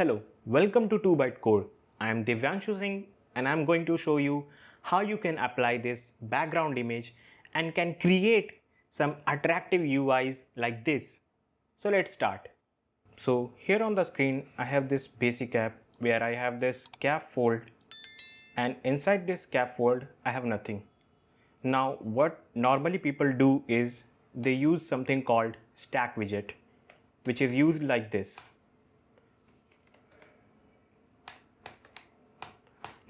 Hello, welcome to 2ByteCode. I am Divyanshu Singh and I am going to show you how you can apply this background image and can create some attractive UIs like this. So let's start. So here on the screen I have this basic app where I have this scaffold, and inside this scaffold I have nothing. Now what normally people do is they use something called stack widget, which is used like this.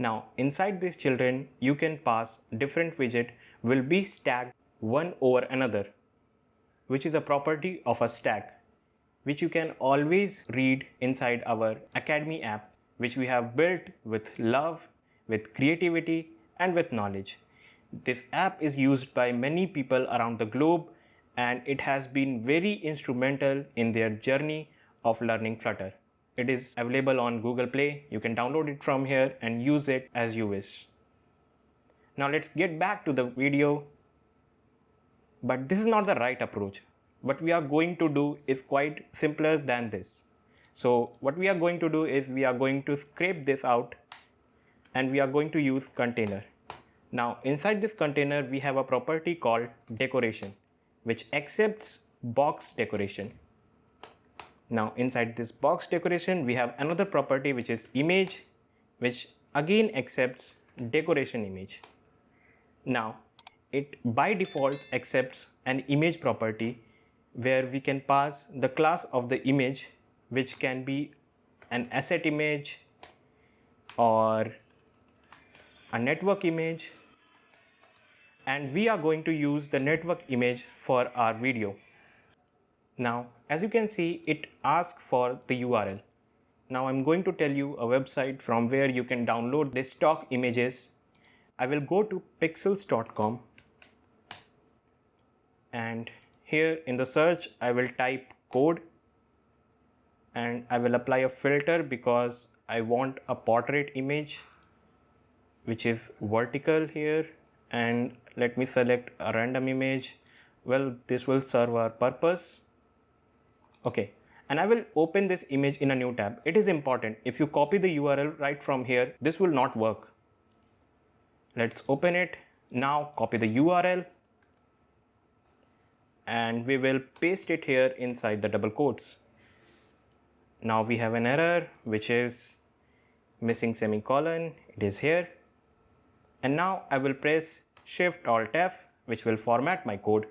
Now inside these children you can pass different widget will be stacked one over another, which is a property of a stack, which you can always read inside our Academy app, which we have built with love, with creativity and with knowledge. This app is used by many people around the globe and it has been very instrumental in their journey of learning Flutter. It is available on Google Play. You can download it from here and use it as you wish. Now let's get back to the video. But this is not the right approach. What we are going to do is quite simpler than this. So what we are going to do is we are going to scrape this out and we are going to use container. Now inside this container we have a property called decoration, which accepts box decoration. Now inside this box decoration we have another property which is image, which again accepts decoration image. Now it by default accepts an image property where we can pass the class of the image, which can be an asset image or a network image, and we are going to use the network image for our video. Now as you can see, it asks for the URL. Now I'm going to tell you a website from where you can download the stock images. I will go to pixels.com and here in the search I will type code and I will apply a filter because I want a portrait image which is vertical here, and let me select a random image. Well, this will serve our purpose. Okay, and I will open this image in a new tab. It is important, if you copy the URL right from here, this will not work. Let's open it. Now copy the URL and we will paste it here inside the double quotes. Now we have an error which is missing semicolon. It is here. And now I will press Shift Alt F, which will format my code.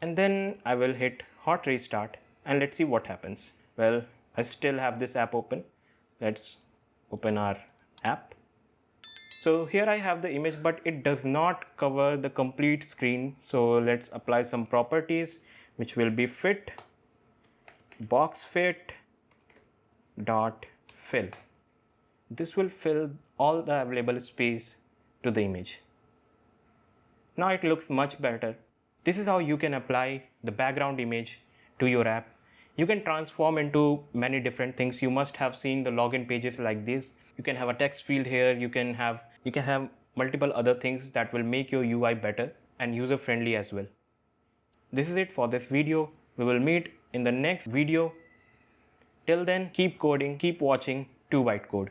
And then I will hit hot restart and let's see what happens. Well, I still have this app open. Let's open our app. So here I have the image, but it does not cover the complete screen. So let's apply some properties which will be fit box fit dot fill. This will fill all the available space to the image. Now it looks much better. This is how you can apply the background image to your app. You can transform into many different things. You must have seen the login pages like this. You can have a text field here. You can have multiple other things that will make your UI better and user friendly as well. This is it for this video. We will meet in the next video. Till then, keep coding, keep watching 2ByteCode.